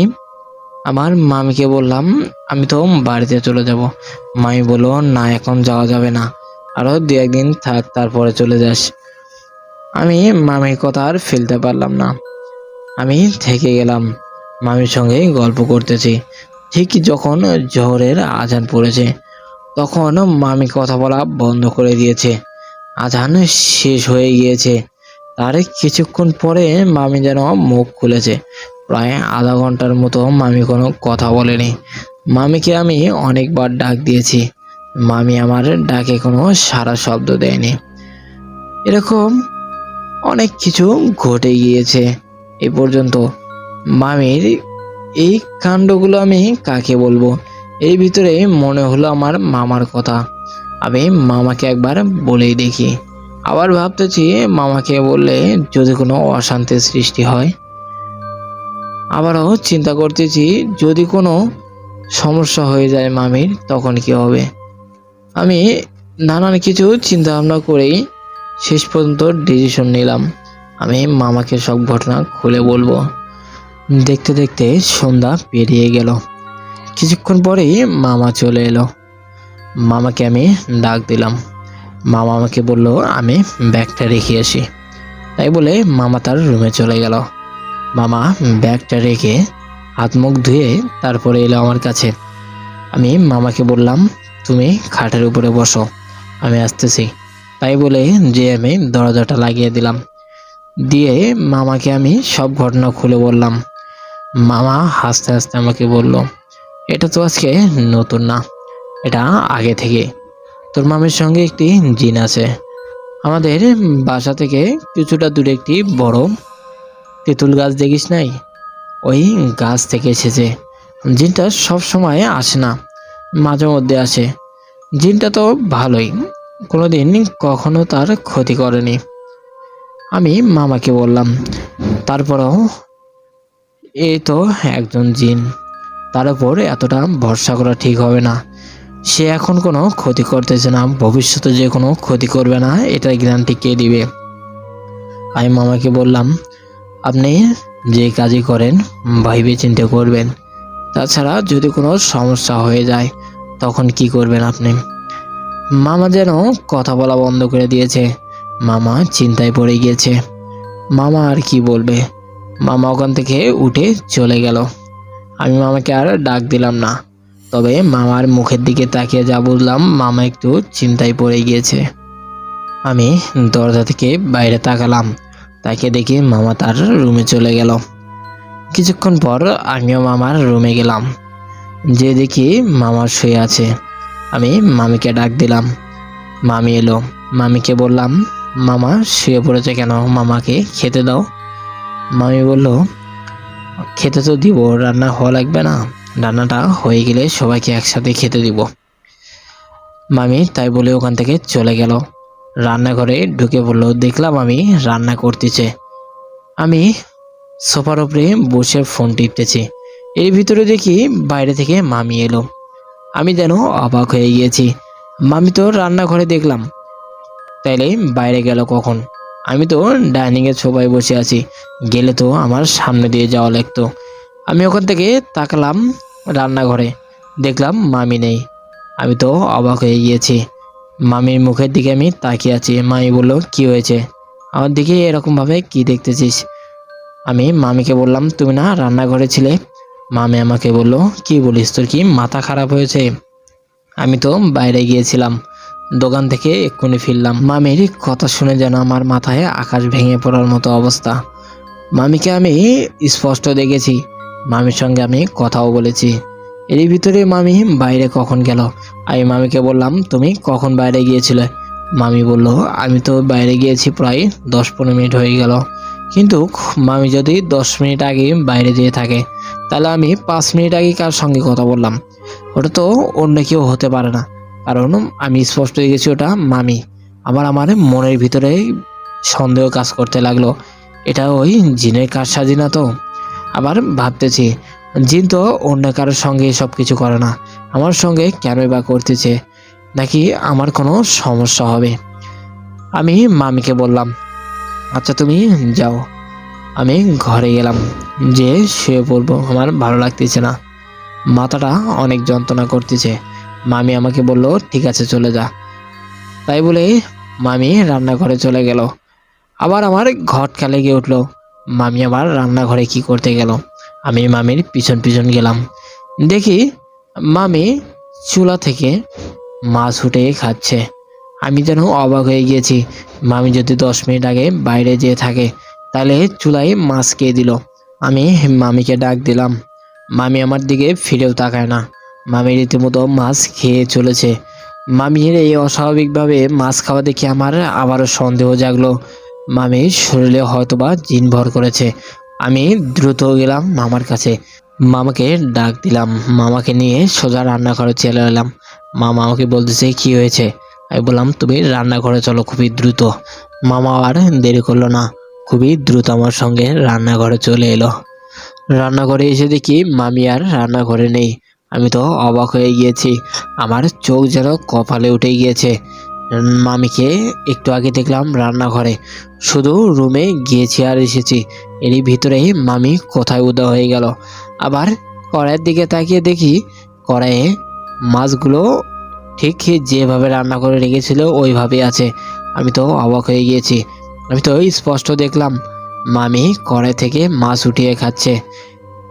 S3: আমার মামিকে বললাম আমি তো বাড়িতে চলে যাব। মামি বলল না, এখন যাওয়া যাবে না, আরো 2-1 দিন থাক, তারপরে চলে যাস। আমি মামির কথা আর ফেলতে পারলাম না, আমি থেকে গেলাম। মামির সঙ্গে গল্প করতেছি, ঠিক যখন জোহরের আজান পড়েছে তখন মামি কথা বলা বন্ধ করে দিয়েছে। আজান শেষ হয়ে গিয়েছে, তার কিছুক্ষণ পরে মামি যেন মুখ খুলেছে। প্রায় আধা ঘন্টার মতো মামি কোনো কথা বলেনি। মামিকে আমি অনেকবার ডাক দিয়েছি, মামি আমার ডাকে কোনো সাড়া শব্দ দেয়নি। এরকম অনেক কিছু ঘটে গিয়েছে এ পর্যন্ত। মামির এই কাণ্ডগুলো আমি কাকে বলবো? এর ভিতরে মনে হলো আমার মামার কথা। আমি মামাকে একবার বলেই দেখি। আবার ভাবতেছি মামাকে বললে যদি কোনো অশান্তির সৃষ্টি হয়। আবারও চিন্তা করতেছি যদি কোনো সমস্যা হয়ে যায় মামির, তখন কি হবে? আমি নানান কিছু চিন্তা ভাবনা করেই শেষ পর্যন্ত ডিসিশন নিলাম আমি মামাকে সব ঘটনা খুলে বলবো। দেখতে দেখতে সন্ধ্যা পেরিয়ে গেল। কিছুক্ষণ পরেই মামা চলে এলো। মামাকে আমি ডাক দিলাম। মামা আমাকে বলল আমি ব্যাগটা রেখে আসি। তাই বলে মামা তার রুমে চলে গেল। মামা ব্যাগটা রেখে হাত মুখ ধুয়ে তারপরে এলো আমার কাছে। আমি মামাকে বললাম তুমি খাটের উপরে বসো, আমি আসতেছি। তাই বলে যে আমি দরজাটা লাগিয়ে দিলাম, দিয়ে মামাকে আমি সব ঘটনা খুলে বললাম। মামা হাসতে হাসতে আমাকে বলল এটা তো আজকে নতুন না, এটা আগে থেকে। তোর মামির সঙ্গে একটি জিন আছে। আমাদের বাসা থেকে কিছুটা দূরে একটি বড় তেঁতুল গাছ দেখিস নাই? ওই গাছ থেকে এসেছে। জিনটা সব সময় আসে না, মাঝে মধ্যে আসে। জিনটা তো ভালোই, কোনোদিন কখনো তার ক্ষতি করেনি। আমি মামাকে বললাম তারপরেও এই তো একজন জিন, তার উপর এতটা ভরসা করা ঠিক হবে না। সে এখন কোনো ক্ষতি করতেছে না, ভবিষ্যতে যে কোনো ক্ষতি করবে না এটার গ্যারান্টি কে দিবে? আমি মামাকে বললাম আপনি যে কাজই করেন ভাইবে চিন্তা করবেন, তাছাড়া যদি কোনো সমস্যা হয়ে যায় তখন কি করবেন আপনি? মামা যেন কথা বলা বন্ধ করে দিয়েছে। মামা চিন্তায় পড়ে গিয়েছে। মামা আর কি বলবে? মামা ওখান থেকে উঠে চলে গেল। আমি মামাকে আর ডাক দিলাম না, তবে মামার মুখের দিকে তাকিয়ে যা বুঝলাম মামা একটু চিন্তায় পড়ে গিয়েছে। আমি দরজা থেকে বাইরে তাকালাম, তাকে দেখে মামা তার রুমে চলে গেল। কিছুক্ষণ পর আমিও মামার রুমে গেলাম, যে দেখি মামা শুয়ে আছে। আমি মামিকে ডাক দিলাম, মামি এলো। মামিকে বললাম মামা শুয়ে পড়েছে কেন, মামাকে খেতে দাও। মামি বলল খেতে তো দিব, রান্না হওয়া লাগবে না, রান্নাটা হয়ে গেলে সবাইকে একসাথে খেতে দিব। মামি তাই বলে ওখান থেকে চলে গেল। রান্নাঘরে ঢুকে পড়লো, দেখলাম আমি রান্না করতেছে। আমি সোফার উপরে বসে ফোন টিপতেছি। এর ভিতরে দেখি বাইরে থেকে মামি এলো। আমি যেন অবাক হয়ে গিয়েছি, মামি তো রান্নাঘরে দেখলাম, তাইলে বাইরে গেল কখন? আমি তো ডাইনিং এর সোফায় বসে আছি, গেলে তো আমার সামনে দিয়ে যাওয়া লাগতো। আমি ওখান থেকে তাকালাম রান্নাঘরে, দেখলাম মামি নেই। আমি তো অবাক হয়ে গিয়েছি। মামির মুখের দিকে আমি তাকিয়ে আছি। মামি বলল কি হয়েছে, আমার দিকে এরকম ভাবে কি দেখতেছিস? আমি মামিকে বললাম তুমি না রান্নাঘরে ছিলে। মামি আমাকে বলল কি বলিস, তোর কি মাথা খারাপ হয়েছে? আমি তো বাইরে গিয়েছিলাম, দোকান থেকে এক্ষুনি ফিরলাম। মামির কথা শুনে যেন আমার মাথায় আকাশ ভেঙে পড়ার মতো অবস্থা। মামিকে আমি স্পষ্ট দেখেছি, মামির সঙ্গে আমি কথাও বলেছি। এরই ভিতরে মামি বাইরে কখন গেল? আমি মামিকে বললাম, তুমি কখন বাইরে গিয়েছিলে? মামি বলল, আমি তো বাইরে গিয়েছি প্রায় 10-15 মিনিট হয়ে গেল। কিন্তু মামি যদি 10 মিনিট আগে বাইরে যেয়ে থাকে, তাহলে আমি 5 মিনিট আগে কার সঙ্গে কথা বললাম? ওটা তো অন্য কেউ হতে পারে না, কারণ আমি স্পষ্ট দেখেছি ওটা মামি। আবার আমার মনের ভিতরে সন্দেহ কাজ করতে লাগলো, এটা ওই জিনের কারসাজি না তো? আবার ভাবতেছি, জিন তো অন্য কারোর সঙ্গে সব কিছু করে না, আমার সঙ্গে কেনই বা করতেছে? নাকি আমার কোনো সমস্যা হবে? আমি মামিকে বললাম, আচ্ছা তুমি যাও। আমি ঘরে গেলাম, যে শুয়ে পড়বো, আমার ভালো লাগতেছে না, মাথাটা অনেক যন্ত্রণা করতেছে। মামি আমাকে বলল, ঠিক আছে চলে যা। তাই বলে মামি রান্নাঘরে চলে গেল। আবার আমার ঘটকা লেগে উঠলো, মামি আবার রান্নাঘরে কি করতে গেল? আমি মামির পিছন পিছন গেলাম, দেখি মামি চুলা থেকে মাছ উঠে খাচ্ছে। আমি যেন অবাক হয়ে গিয়েছি, মামি যদি 10 মিনিট আগে বাইরে যেয়ে থাকে, তাহলে চুলায় মাছ কে দিল? আমি মামিকে ডাক দিলাম, মামি আমার দিকে ফিরেও তাকায় না। মামি রীতিমতো মাছ খেয়ে চলেছে। মামির এই অস্বাভাবিকভাবে মাছ খাওয়া দেখে আমার আবারও সন্দেহ জাগলো, মামির শরীরে হয়তোবা জিন ভর করেছে। আমি দ্রুত গেলাম মামার কাছে, মামাকে ডাক দিলাম, মামাকে নিয়ে সোজা রান্নাঘরে চলে এলাম। মামা আমাকে বলতেছে, কি হয়েছে? আমি বললাম, তুমি রান্নাঘরে চলো খুবই দ্রুত। মামা আর দেরি করলো না, খুবই দ্রুত আমার সঙ্গে রান্নাঘরে চলে এলো। রান্নাঘরে এসে দেখি মামি আর রান্নাঘরে নেই। আমি তো অবাক হয়ে গিয়েছি, আমার চোখ যেন কপালে উঠে গিয়েছে। মামিকে একটু আগে দেখলাম রান্নাঘরে, শুধু রুমে গিয়েছি আর এসেছি, এরই ভিতরেই মামি কোথায় উদা হয়ে গেল। আবার কড়াইয়ের দিকে তাকিয়ে দেখি কড়াইয়ে মাছগুলো ঠিক যেভাবে রান্না করে রেখেছিল ওইভাবে আছে। আমি তো অবাক হয়ে গিয়েছি, আমি তো স্পষ্ট দেখলাম মামি কড়াই থেকে মাছ উঠিয়ে খাচ্ছে।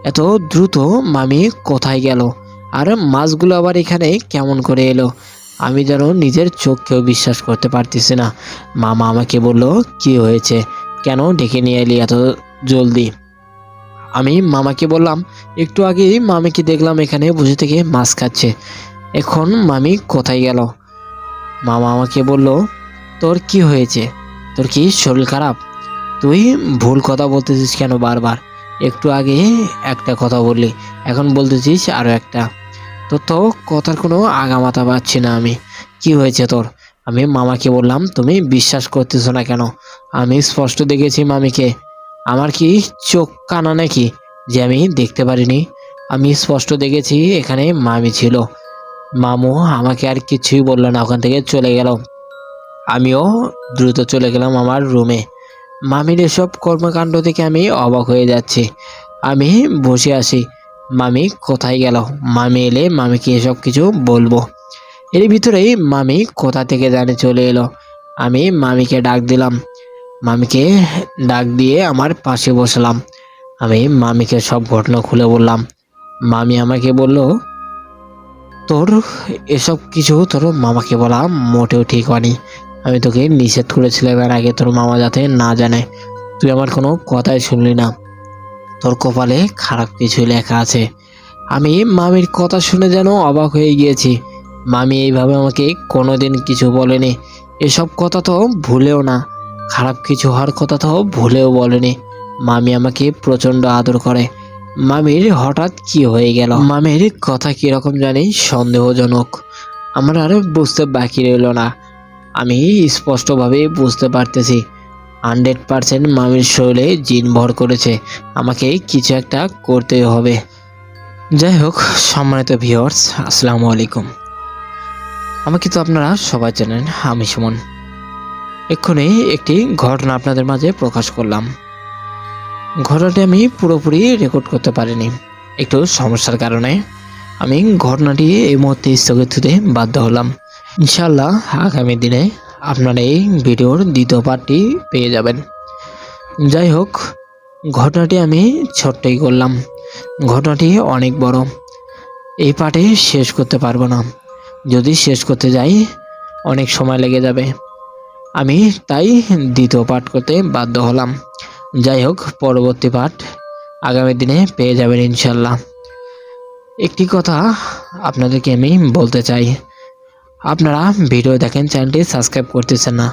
S3: এত দ্রুত মামি কোথায় গেল? আর মাছগুলো আবার এখানে কেমন করে এলো? আমি যেন নিজের চোখকেও বিশ্বাস করতে পারতেছি না। মামা আমাকে বলল, কি হয়েছে, কেন ডেকে নিয়ে এলি এত জলদি? আমি মামাকে বললাম, একটু আগেই মামিকে দেখলাম এখানে বসে থেকে মাছ খাচ্ছে, এখন মামি কোথায় গেল? মামা আমাকে বলল, তোর কি হয়েছে? তোর কি শরীর খারাপ? তুই ভুল কথা বলতেছিস কেন বারবার? একটু আগে একটা কথা বললি, এখন বলতেছিস আরো একটা। তোর তো কথার কোনো আগামাথা পাচ্ছি না আমি। কি হয়েছে তোর? আমি মামাকে বললাম, তুমি বিশ্বাস করতেছো না কেন? আমি স্পষ্ট দেখেছি মামিকে। আমার কি চোখ কানা নাকি যে আমি দেখতে পারিনি? আমি স্পষ্ট দেখেছি এখানে মামি ছিল। মামু আমাকে আর কিছুই বললো না, ওখান থেকে চলে গেল। আমিও দ্রুত চলে গেলাম আমার রুমে। মামির এসব কর্মকাণ্ড থেকে আমি অবাক হয়ে যাচ্ছি। আমি বসে আছি, মামি কোথায় গেল? মামি এলে মামিকে এসব কিছু বলবো। এর ভিতরেই মামি কোথা থেকে জানে চলে এলো। আমি মামিকে ডাক দিলাম, মামিকে ডাক দিয়ে আমার পাশে বসলাম। আমি মামিকে সব ঘটনা খুলে বললাম। মামি আমাকে বলল, তোর এসব কিছু তোর মামাকে বলা মোটেও ঠিক হয়নি। আমি তোকে নিষেধ করেছিলাম এর আগে তোর মামা যাতে না জানে। তুই আমার কোনো কথাই শুনলি না, তোর কপালে খারাপ কিছুই লেখা আছে। আমি মামির কথা শুনে যেন অবাক হয়ে গিয়েছি। মামি এইভাবে আমাকে কোনোদিন কিছু বলেনি, এসব কথা তো ভুলেও না, খারাপ কিছু হওয়ার কথা তো ভুলেও বলেনি। মামি আমাকে প্রচণ্ড আদর করে। মামির হঠাৎ কি হয়ে গেল? মামির কথা কিরকম জানি সন্দেহজনক। আমার আর বুঝতে বাকি রইল না। আমি স্পষ্টভাবে বুঝতে পারতেছি 100% মামির শরীরে জিন ভর করেছে, আমাকে কিছু একটা করতেই হবে। যাই হোক, সম্মানিত ভিউয়ার্স, আসসালামু আলাইকুম। আমাকে তো আপনারা সবাই জানেন, আমি সুমন। এক্ষুনি একটি ঘটনা আপনাদের মাঝে প্রকাশ করলাম। ঘটনাটি আমি পুরোপুরি রেকর্ড করতে পারিনি, একটু সমস্যার কারণে আমি ঘটনাটি এই মুহূর্তে স্থগিত দিতে বাধ্য হলাম। ইনশাআল্লাহ আগামী দিনে আপনারা এই ভিডিওর দ্বিতীয় পার্টটি পেয়ে যাবেন। যাই হোক, ঘটনাটি আমি ছোট্টই করলাম, ঘটনাটি অনেক বড়, এই পার্টে শেষ করতে পারবো না। যদি শেষ করতে যাই অনেক সময় লেগে যাবে, আমি তাই দ্বিতীয় পার্ট করতে বাধ্য হলাম। যাই হোক, পরবর্তী পার্ট আগামী দিনে পেয়ে যাবেন ইনশাল্লাহ। একটি কথা আপনাদেরকে আমি বলতে চাই, আপনারা ভিডিও দেখেন, চ্যানেলটি সাবস্ক্রাইব করতেছেন না।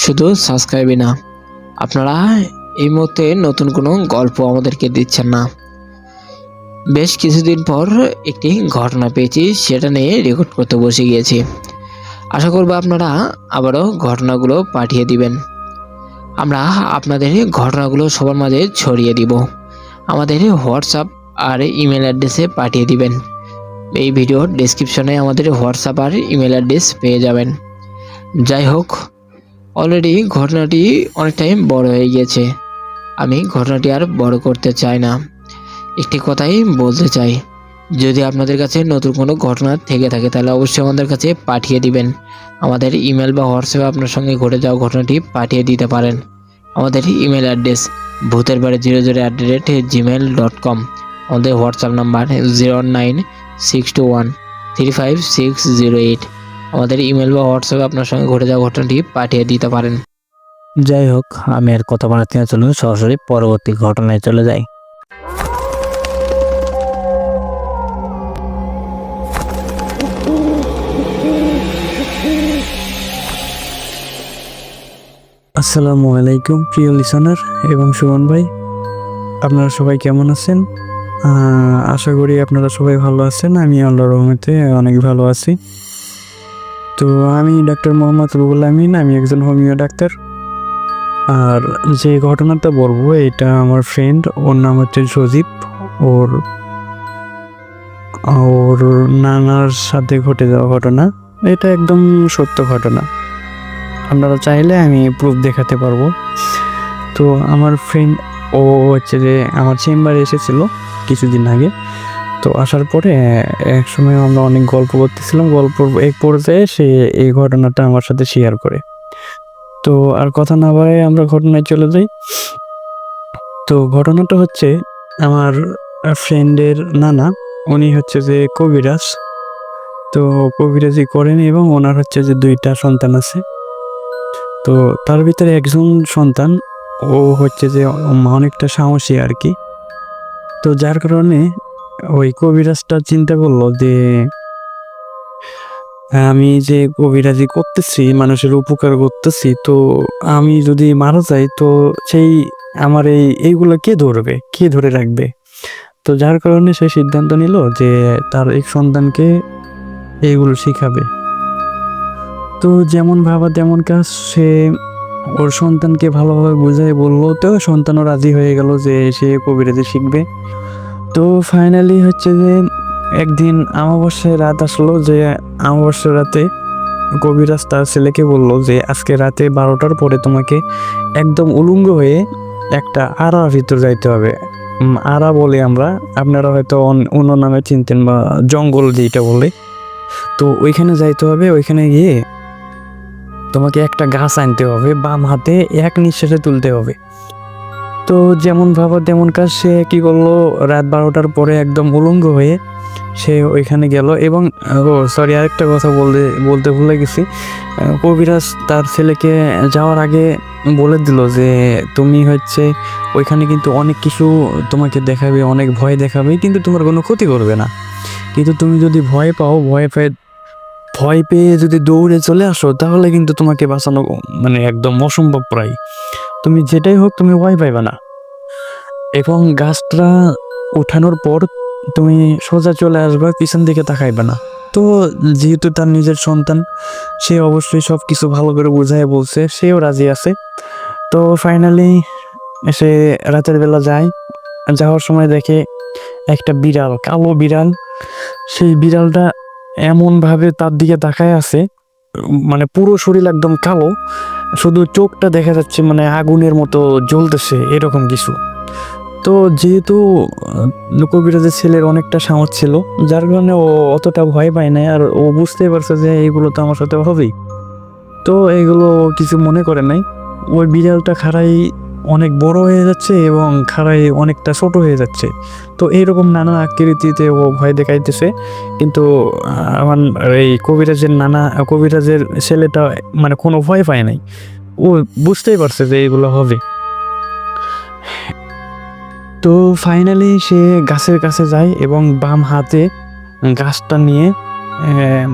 S3: শুধু সাবস্ক্রাইবই না, আপনারা এই মুহূর্তে নতুন কোনো গল্প আমাদেরকে দিচ্ছেন না। বেশ কিছুদিন পর একটি ঘটনা পেয়েছি, সেটা নিয়ে রেকর্ড করতে বসে গিয়েছি। আশা করব আপনারা আবারও ঘটনাগুলো পাঠিয়ে দিবেন। আমরা আপনাদের ঘটনাগুলো সবার মাঝে ছড়িয়ে দিব। আমাদের হোয়াটসঅ্যাপ আর ইমেল অ্যাড্রেসে পাঠিয়ে দিবেন। এই ভিডিওর ডেসক্রিপশনে আমাদের হোয়াটসঅ্যাপ আর ইমেল অ্যাড্রেস পেয়ে যাবেন। যাই হোক, অলরেডি ঘটনাটি অনেকটাই বড় হয়ে গিয়েছে। আমি ঘটনাটি আর বড় করতে চাই না। একটি কথাই বলতে চাই, যদি আপনাদের কাছে নতুন কোনো ঘটনা থেকে থাকে তাহলে অবশ্যই আমাদের কাছে পাঠিয়ে দিবেন। আমাদের ইমেল বা হোয়াটসঅ্যাপে আপনার সঙ্গে ঘটে যাওয়া ঘটনাটি পাঠিয়ে দিতে পারেন। আমাদের ইমেল অ্যাড্রেস bhuterbaড়ি00@gmail.com। আমাদের হোয়াটসঅ্যাপ নাম্বার 09621356608। আমাদের ইমেল বা হোয়াটসঅ্যাপে আপনার সঙ্গে ঘটে যাওয়া ঘটনাটি পাঠিয়ে দিতে পারেন।
S2: যাই হোক, আমি আর কথা বাড়াতে না, চলুন সরাসরি পরবর্তী ঘটনায় চলে যাই। আসসালামু আলাইকুম প্রিয় লিসনার এবং সুমন ভাই, আপনারা সবাই কেমন আছেন? আশা করি আপনারা সবাই ভালো আছেন। আমি আল্লাহর রহমতে অনেক ভালো আছি। তো আমি ডাক্তার মোহাম্মদ রুহুল আমিন, আমি একজন হোমিও ডাক্তার। আর যে ঘটনাটা বলবো এটা আমার ফ্রেন্ড, ওর নাম হচ্ছে সজীব। ওর ওর নানার সাথে ঘটে যাওয়া ঘটনা, এটা একদম সত্য ঘটনা। আপনারা চাইলে আমি প্রুফ দেখাতে পারবো। তো আমার ফ্রেন্ড ও হচ্ছে যে আমার চেম্বারে এসেছিল কিছুদিন আগে। তো আসার পরে এক সময় আমরা অনেক গল্প করতেছিলাম, গল্প এক পর্যায়ে সে এই ঘটনাটা আমার সাথে শেয়ার করে। তো আর কথা না বাড়ায় আমরা ঘটনায় চলে যাই। তো ঘটনাটা হচ্ছে, আমার ফ্রেন্ডের নানা, উনি হচ্ছে যে কবিরাজ। তো কবিরাজি করেন এবং ওনার হচ্ছে যে 2টা সন্তান আছে। তো তার ভিতরে একজন সন্তান, ও হচ্ছে যে অনেকটা সাহসী আর কি। তো যার কারণে ওই কবিরাজটা চিন্তা করলো যে আমি যে কবিরাজি করতেছি, মানুষের উপকার করতেছি, তো আমি যদি মারা যাই তো সেই আমার এইগুলো কে ধরবে, কে ধরে রাখবে? তো যার কারণে সে সিদ্ধান্ত নিল যে তার এক সন্তানকে এইগুলো শিখাবে। তো যেমন ভাবা তেমন কাজ, সে ওর সন্তানকে ভালোভাবে বুঝাই বললো, তো সন্তানও রাজি হয়ে গেল যে সে কবিরাজি শিখবে। তো ফাইনালি হচ্ছে যে একদিন অমাবস্যায় রাত আসলো, যে অমাবস্যার রাতে কবিরাজ তার ছেলেকে বলল যে আজকে রাতে 12টার পরে তোমাকে একদম উলঙ্গ হয়ে একটা আড়ার ভিতর যাইতে হবে। আড়া বলে আমরা, আপনারা হয়তো অন্য নামে চিনতেন, বা জঙ্গল যেটা বলে। তো ওইখানে যাইতে হবে, ওইখানে গিয়ে তোমাকে একটা গাছ আনতে হবে, বাম হাতে এক নিঃশ্বাসে তুলতে হবে। তো যেমন ভাবা তেমন কাজ, সে কি করলো, রাত 12টার পরে একদম উলঙ্গ হয়ে সে ওইখানে গেল। এবং সরি, আরেকটা কথা বলতে ভুলে গেছি, কবিরাজ তার ছেলেকে যাওয়ার আগে বলে দিল যে তুমি হচ্ছে ওইখানে কিন্তু অনেক কিছু তোমাকে দেখাবে, অনেক ভয় দেখাবে, কিন্তু তোমার কোনো ক্ষতি করবে না। কিন্তু তুমি যদি ভয় পাও, ভয় পেয়ে যদি দৌড়ে চলে আসো, তাহলে কিন্তু তোমাকে বাঁচানো মানে একদম অসম্ভব প্রায়। তুমি যেটাই হোক, তুমি ভয় পাইবে না। এবং গাছটা উঠানোর পর তুমি সোজা চলে আসবা, পিছন দিকে তাকাইবে না। তো যেহেতু তার নিজের সন্তান, সে অবশ্যই সব কিছু ভালো করে বুঝায় বলছে, সেও রাজি আছে। তো ফাইনালি সে রাতের বেলা যায়, যাওয়ার সময় দেখে একটা বিড়াল, কালো বিড়াল। সেই বিড়ালটা এমনভাবে তার দিকে তাকায় আছে, মানে পুরো শরীর একদম কালো, শুধু চোখটা দেখা যাচ্ছে মানে আগুনের মতো জ্বলতেছে, এরকম কিছু। তো যেহেতু কবিরাজের ছেলের অনেকটা সাহস ছিল, যার কারণে ও অতটা ভয় পায় না। আর ও বুঝতেই পারছে যে এইগুলো তো আমার সাথে হবেই, তো এগুলো কিছু মনে করে নাই। ওই বিড়ালটা খাড়াই অনেক বড় হয়ে যাচ্ছে এবং খাড়াই অনেকটা ছোট হয়ে যাচ্ছে। তো এইরকম নানা আকৃতিতে ও ভয় দেখাইতেছে। কিন্তু আমার এই কবিরাজের ছেলেটা মানে কোনো ভয় পায় নাই, ও বুঝতেই পারছে যে এইগুলো হবে।
S4: তো ফাইনালি সে গাছের কাছে যায় এবং বাম হাতে গাছটা নিয়ে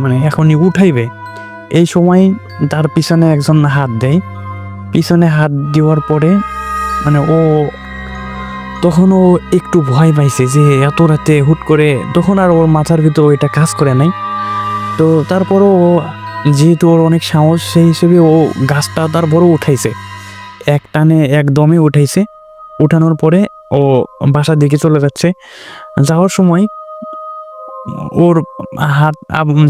S4: মানে এখনই উঠাইবে, এই সময় তার পিছনে একজন হাত দেয়। পিছনে হাত দেওয়ার পরে মানে তখন ও একটু ভয় পাইছে যে এত রাতে হুট করে, তখন আর ওর মাথার ভিতর ওইটা কাজ করে নাই। তো তারপরও ও যেহেতু ওর অনেক সাহস, সেই হিসেবে ও গাছটা তারপরও উঠাইছে, এক টানে একদমই উঠাইছে। উঠানোর পরে ও বাসার দিকে চলে যাচ্ছে। যাওয়ার সময় ওর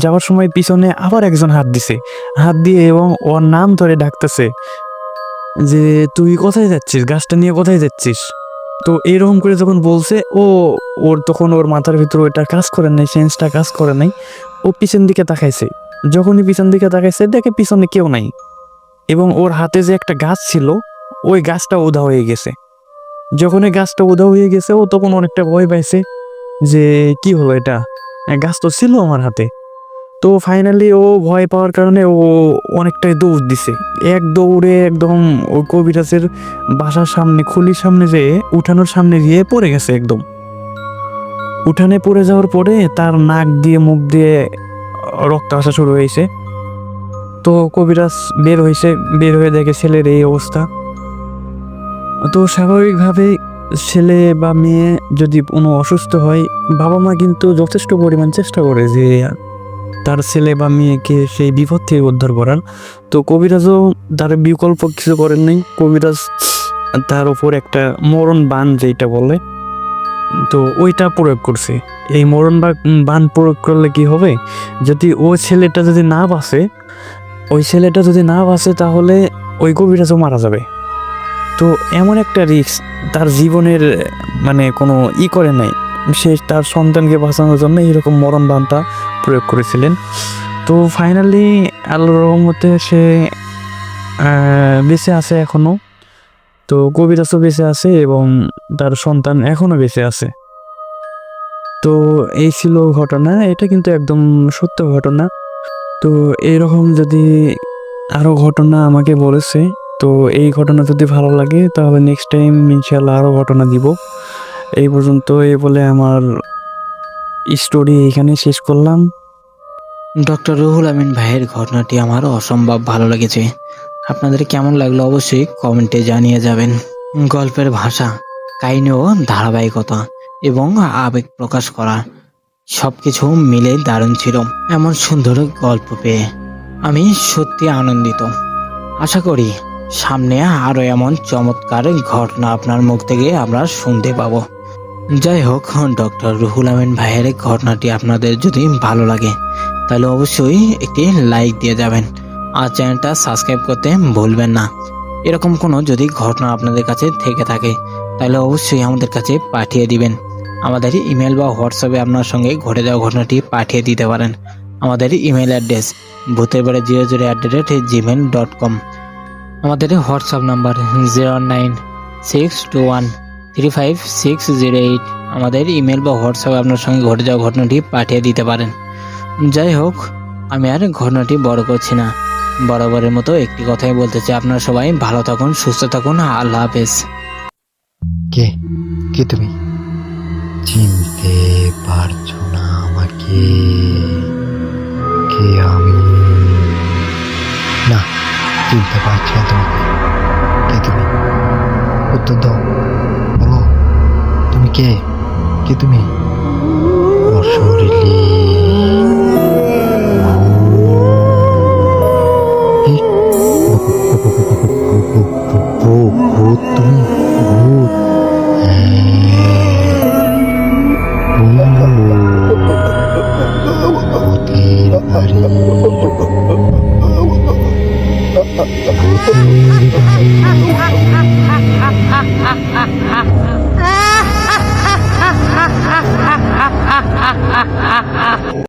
S4: যাওয়ার সময় পিছনে আবার একজন হাত দিছে, হাত দিয়ে এবং ওর নাম ধরে ডাকতেছে যে তুই কোথায় যাচ্ছিস, গাছটা নিয়ে কোথায় যাচ্ছিস। তো এরকম করে যখন বলছে তখন ওর মাথার ভিতরে ওইটা কাজ করে নাই, সেন্সটা কাজ করে নাই। ও পিছন দিকে তাকাইছে, যখনই পিছন দিকে তাকাইছে দেখে পিছনে কেউ নাই এবং ওর হাতে যে একটা গাছ ছিল ওই গাছটা উধাও হয়ে গেছে। যখন এই গাছটা উধাও হয়ে গেছে ও তখন অনেকটা ভয় পাইছে যে কি হলো, এটা গাছ তো ছিল আমার হাতে। তো ফাইনালি ও ভয় পাওয়ার কারণে ও অনেকটাই দৌড় দিছে, এক দৌড়ে একদম ও কবিরাজের বাসার সামনে, খুলির সামনে যেয়ে উঠানোর সামনে গিয়ে পড়ে গেছে। একদম উঠানে পড়ে যাওয়ার পরে তার নাক দিয়ে মুখ দিয়ে রক্ত আসা শুরু হয়েছে। তো কবিরাজ বের হয়ে দেখে ছেলের এই অবস্থা। তো স্বাভাবিকভাবে ছেলে বা মেয়ে যদি কোনো অসুস্থ হয়, বাবা মা কিন্তু যথেষ্ট পরিমাণ চেষ্টা করে যে তার ছেলে বা মেয়েকে সেই বিপদ থেকে উদ্ধার করার। তো কবিরাজও তার বিকল্প কিছু করেন নাই। কবিরাজ তার উপর একটা মরণ বান যেটা বলে, তো ওইটা প্রয়োগ করছে। এই মরণ বান প্রয়োগ করলে কি হবে, যদি ওই ছেলেটা যদি না বাঁচে তাহলে ওই কবিরাজও মারা যাবে। তো এমন একটা রিস্ক তার জীবনের মানে কোনো করে নাই, সে তার সন্তানকে বাঁচানোর জন্য এইরকম মরণ বানটা প্রয়োগ করেছিলেন। তো ফাইনালি আল্লাহর রহমতে সে বেঁচে আছে এখনো। তো কবিরাজও বেঁচে আছে এবং তার সন্তান এখনো বেঁচে আছে। তো এই ছিল ঘটনা, এটা কিন্তু একদম সত্য ঘটনা। তো এইরকম যদি আরও ঘটনা আমাকে বলেছে, তো এই ঘটনা যদি ভালো লাগে তাহলে নেক্সট টাইম ইনশাল্লাহ আরও ঘটনা দিব। এই পর্যন্ত বলে আমার স্টোরি এখানে শেষ করলাম।
S3: ডক্টর রুহুল আমিন ভাইয়ের ঘটনাটি আমার অসম্ভব ভালো লেগেছে। আপনাদের কেমন লাগলো অবশ্যই কমেন্টে জানিয়ে যাবেন। গল্পের ভাষা, কাহিনী ও ধারাবাহিকতা এবং আবেগ প্রকাশ করা সবকিছু মিলে দারুণ ছিল। এমন সুন্দর গল্প পেয়ে আমি সত্যি আনন্দিত। আশা করি সামনে আরো এমন চমৎকার ঘটনা আপনার মুখ থেকে আমরা শুনতে পাবো। যাই হোক, ডক্টর রুহুল আমিন ভাইয়ের ঘটনাটি আপনাদের যদি ভালো লাগে তাহলে অবশ্যই একটি লাইক দিয়ে যাবেন আর চ্যানেলটা সাবস্ক্রাইব করতে ভুলবেন না। এরকম কোনো যদি ঘটনা আপনাদের কাছে থেকে থাকে তাহলে অবশ্যই আমাদের কাছে পাঠিয়ে দিবেন। আমাদের ইমেল বা হোয়াটসঅ্যাপে আপনার সঙ্গে ঘটে যাওয়া ঘটনাটি পাঠিয়ে দিতে পারেন। আমাদের ইমেল অ্যাড্রেস bhuterbaড়ি008@gmail.com। আমাদের হোয়াটসঅ্যাপ নাম্বার 09621356608। আমাদের ইমেল বা হোয়াটসঅ্যাপে আপনার সঙ্গে ঘটে যাওয়া ঘটনাটি পাঠিয়ে দিতে পারেন। যাই হোক, আমি আর ঘটনাটি বড় করছি না, বরাবরের মতো একটি কথাই বলতে চাই, আপনারা সবাই ভালো থাকুন, সুস্থ থাকুন, আল্লাহ হাফেজ।
S5: কে কে তুমি? চিনতে পারছো না আমাকে? কে আমি? না, চিনতে পারছি না তোমাকে। কে তুমি? উত্তর দাও, বলো তুমি কে? কে তুমি? অশরীরী ভূত, তুমি ভূত। ভূতের বাড়ি, ভূতের বাড়ি।